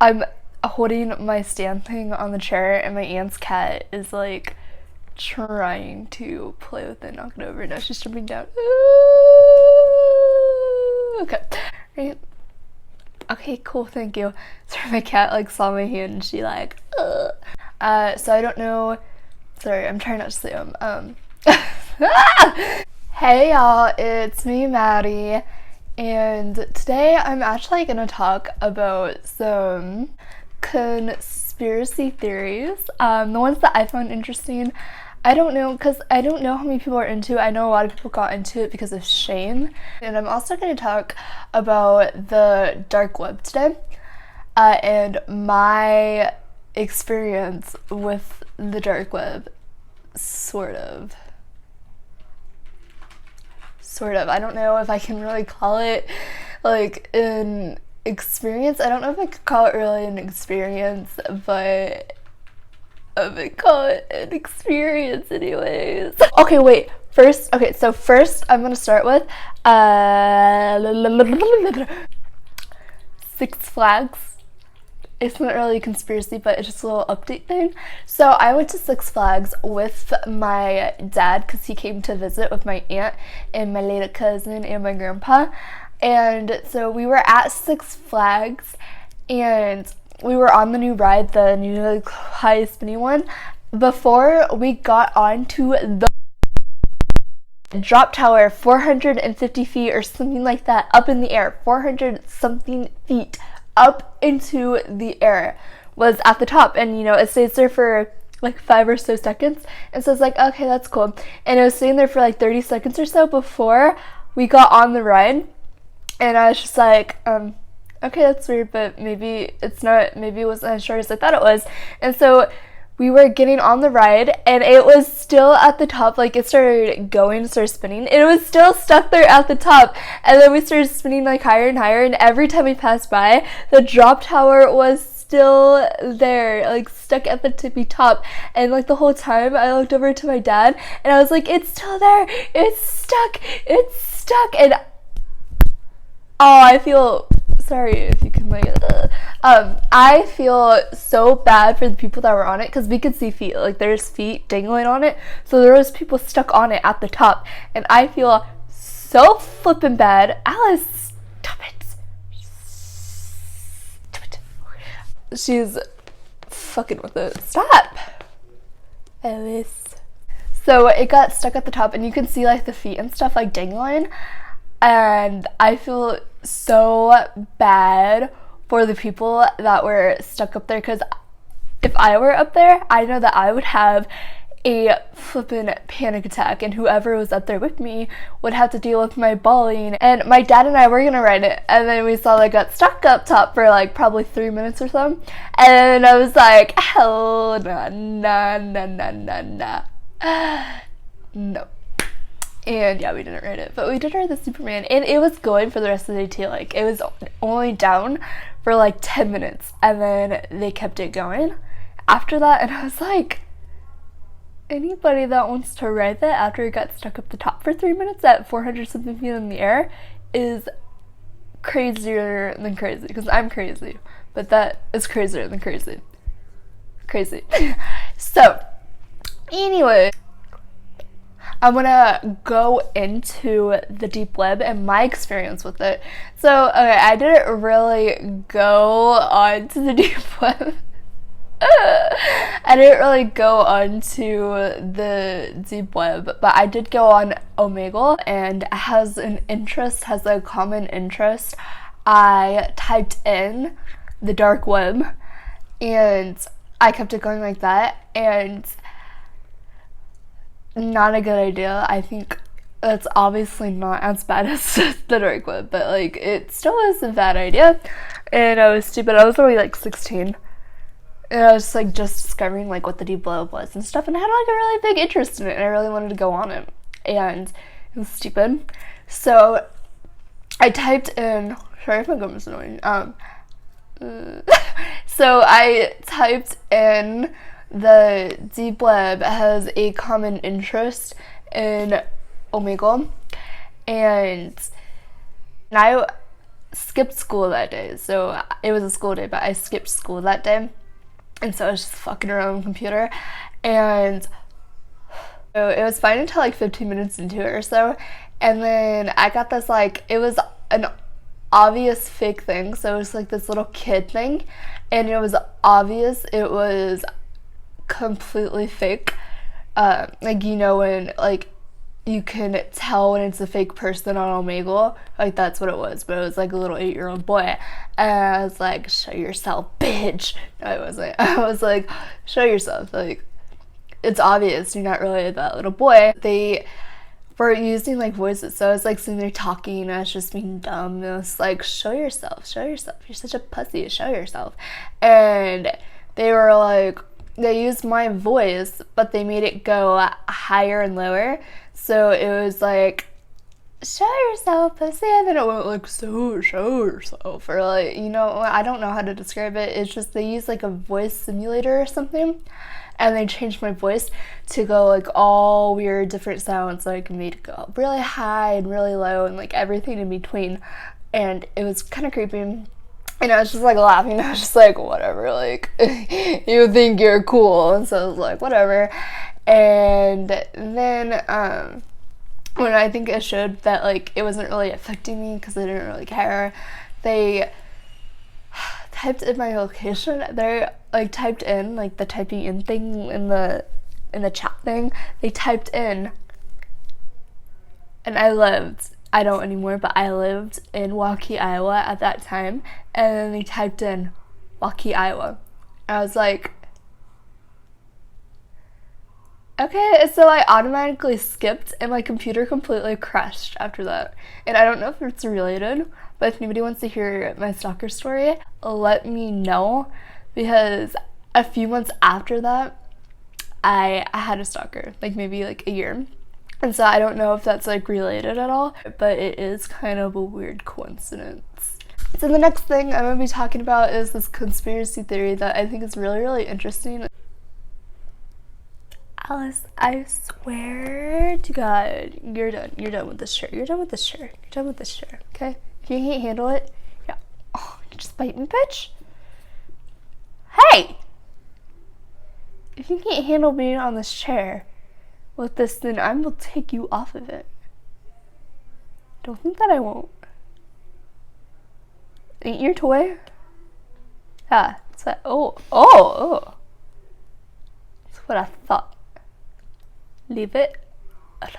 I'm holding my stand thing on the chair and my aunt's cat is like trying to play with it, knock it over. Now she's jumping down. Okay. Right. Okay, cool, thank you. Sorry, my cat like saw my hand and she like, ugh. So I don't know. Sorry, I'm trying not to say Hey y'all, it's me, Maddie, and today I'm actually gonna talk about some conspiracy theories. The ones that I found interesting. I don't know, because I don't know how many people are into it. I know a lot of people got into it because of Shane. And I'm also going to talk about the dark web today and my experience with the dark web, sort of. I don't know if I can really call it like an experience. I don't know if I could call it really an experience, but I would call it an experience anyways. Okay, wait. First I'm gonna start with Six Flags. It's not really a conspiracy, but it's just a little update thing. So I went to Six Flags with my dad because he came to visit with my aunt and my little cousin and my grandpa. And so we were at Six Flags and we were on the new ride, the new like, high spinny one. Before we got onto the drop tower, 450 feet or something like that, up in the air, 400 something feet up into the air, was at the top. And you know, it stays there for like 5 or so seconds. And so it's like, okay, that's cool. And it was staying there for like 30 seconds or so before we got on the ride. And I was just like, okay, that's weird, but maybe it's not, maybe it wasn't as short as I thought it was. And so we were getting on the ride and it was still at the top, like it started spinning. It was still stuck there at the top. And then we started spinning like higher and higher, and every time we passed by, the drop tower was still there, like stuck at the tippy top. And like the whole time I looked over to my dad and I was like, it's still there, it's stuck. And I feel sorry if you can like I feel so bad for the people that were on it because we could see feet, like there's feet dangling on it, so there was people stuck on it at the top, and I feel so flippin' bad. Alice, stop it. She's fucking with it. Stop, Alice. So it got stuck at the top and you can see like the feet and stuff like dangling. And I feel so bad for the people that were stuck up there, because if I were up there, I know that I would have a flippin' panic attack, and whoever was up there with me would have to deal with my bawling. And my dad and I were gonna ride it, and then we saw like got stuck up top for like probably 3 minutes or so, and I was like, hell nah. No. And yeah, we didn't ride it, but we did ride the Superman, and it was going for the rest of the day too. Like, it was only down for like 10 minutes, and then they kept it going after that. And I was like, anybody that wants to ride that after it got stuck up the top for 3 minutes at 400 something feet in the air is crazier than crazy, because I'm crazy, but that is crazier than crazy. So anyway, I'm gonna go into the deep web and my experience with it. So, okay, I didn't really go onto the deep web. I didn't really go onto the deep web, but I did go on Omegle, and has a common interest. I typed in the dark web, and I kept it going like that, and not a good idea. I think that's obviously not as bad as the dark web, but like it still is a bad idea. And I was stupid. I was only like 16, and I was like just discovering like what the deep web was and stuff, and I had like a really big interest in it, and I really wanted to go on it, and it was stupid. So I typed in, sorry if my gum is annoying, so I typed in the deep web has a common interest in Omegle, and I skipped school that day. So it was a school day, but I skipped school that day. And so I was just fucking around on the computer. And so it was fine until like 15 minutes into it or so. And then I got this, like, it was an obvious fake thing. So it was like this little kid thing. And it was obvious it was completely fake. Like, you know, when, like, you can tell when it's a fake person on Omegle, like that's what it was, but it was like a little 8-year-old boy, and I was like, show yourself, bitch. No, I wasn't. I was like, show yourself, like, it's obvious you're not really that little boy. They were using like voices, so I was like sitting there talking, and I was just being dumb, and I was like, show yourself, you're such a pussy, show yourself. And they were like, they used my voice, but they made it go higher and lower. So it was like, show yourself, pussy, and then it went like, so show yourself, or like, you know, I don't know how to describe it. It's just they used like a voice simulator or something, and they changed my voice to go like all weird different sounds, like made it go really high and really low and like everything in between, and it was kind of creepy. And I was just like laughing. I was just like, whatever, like, you think you're cool. And so I was like, whatever. And then when I think it showed that like it wasn't really affecting me because I didn't really care, they typed in my location. They like typed in like the typing in thing in the chat thing. They typed in, and I don't anymore, but I lived in Waukee, Iowa at that time, and then they typed in Waukee, Iowa. I was like, okay, so I automatically skipped, and my computer completely crashed after that. And I don't know if it's related, but if anybody wants to hear my stalker story, let me know, because a few months after that, I had a stalker, like maybe like a year. And so I don't know if that's like related at all, but it is kind of a weird coincidence. So the next thing I'm going to be talking about is this conspiracy theory that I think is really, really interesting. Alice, I swear to God, you're done. You're done with this shirt. You're done with this shirt. You're done with this shirt, okay? If you can't handle it, yeah. Oh, you just bite me, bitch? Hey! If you can't handle being on this chair with this, then I will take you off of it. Don't think that I won't. Ain't your toy? Yeah, it's that. Oh. That's what I thought. Leave it alone.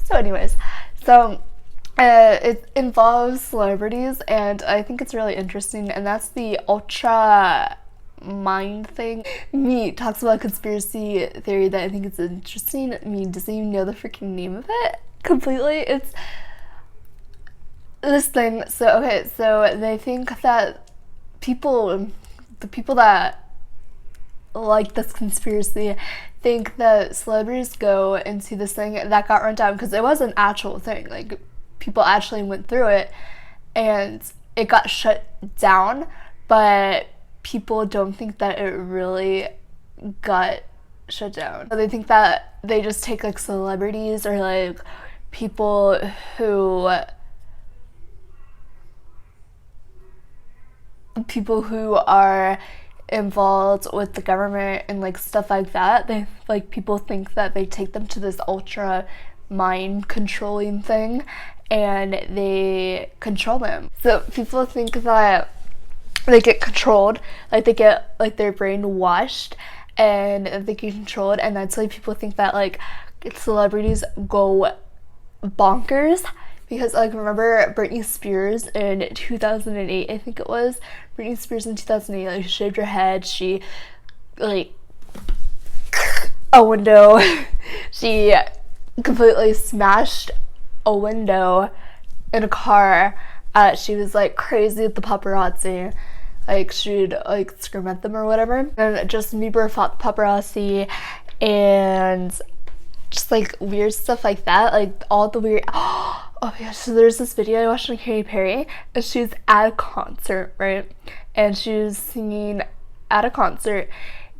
So anyways, it involves celebrities, and I think it's really interesting, and that's the ultra mind thing. Me talks about conspiracy theory that I think it's interesting. Me doesn't even know the freaking name of it completely. It's this thing. So they think that the people that like this conspiracy think that celebrities go into this thing that got run down, because it was an actual thing. Like, people actually went through it and it got shut down, but people don't think that it really got shut down. They think that they just take like celebrities or like people who are involved with the government and like stuff like that. They like, people think that they take them to this ultra mind controlling thing and they control them. So people think that they get controlled, like they get like their brain washed and they get controlled, and that's why people think that like celebrities go bonkers. Because like, remember Britney Spears in 2008, I think it was, Britney Spears in 2008, like, she shaved her head, she like a window she completely smashed a window in a car. She was like crazy with the paparazzi, like she'd like scream at them or whatever. And Justin Bieber fought the paparazzi and just like weird stuff like that, like all the weird. Oh my gosh, so there's this video I watched on Katy Perry, and she was at a concert, right? And she was singing at a concert,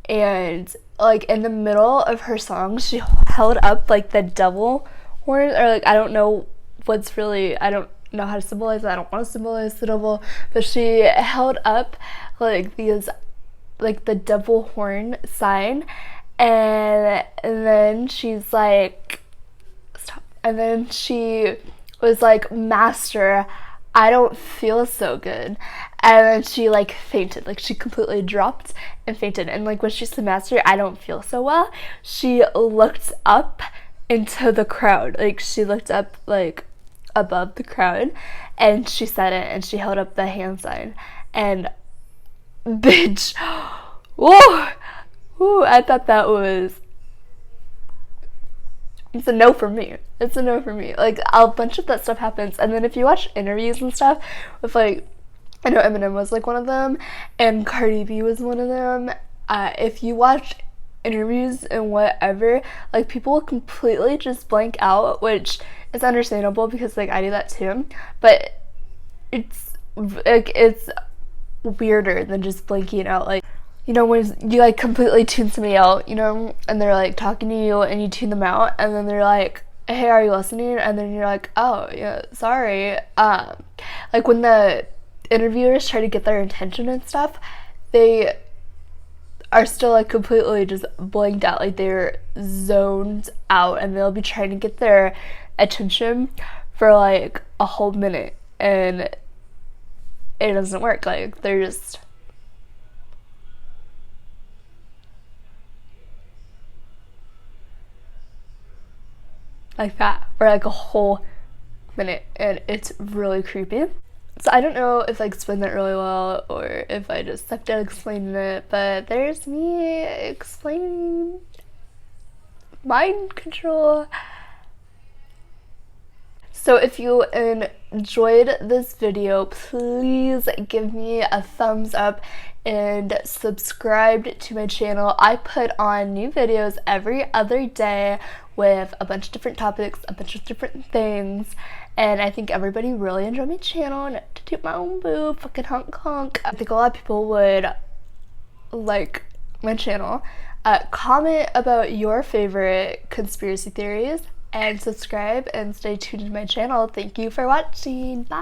and like in the middle of her song, she held up like the devil horn, or like I don't know what's really, I don't know how to symbolize it. I don't want to symbolize the devil, but she held up like these, like the devil horn sign, and then she's like, stop, and then she was like, Master, I don't feel so good. And then she like fainted, like she completely dropped and fainted. And like when she said, Master, I don't feel so well, she looked up into the crowd. Like she looked up like above the crowd and she said it, and she held up the hand sign. And bitch, whoa, whoa, I thought that was, it's a no for me. It's a no for me. Like, a bunch of that stuff happens. And then if you watch interviews and stuff with, like, I know Eminem was, like, one of them, and Cardi B was one of them. If you watch interviews and whatever, like, people will completely just blank out, which is understandable because, like, I do that too. But it's, like, it's weirder than just blanking out. Like, you know, when you like completely tune somebody out, you know, and they're like talking to you and you tune them out, and then they're like, hey, are you listening? And then you're like, oh yeah, sorry. Like when the interviewers try to get their attention and stuff, they are still like completely just blanked out, like they're zoned out, and they'll be trying to get their attention for like a whole minute, and it doesn't work. Like they're just like that for like a whole minute, and it's really creepy. So I don't know if I explained that really well or if I just sucked at explaining it, but there's me explaining mind control. So if you enjoyed this video, please give me a thumbs up and subscribe to my channel. I put on new videos every other day with a bunch of different topics, a bunch of different things, and I think everybody really enjoyed my channel. And to toot my own boob, fucking honk honk. I think a lot of people would like my channel. Comment about your favorite conspiracy theories, and subscribe and stay tuned to my channel. Thank you for watching. Bye!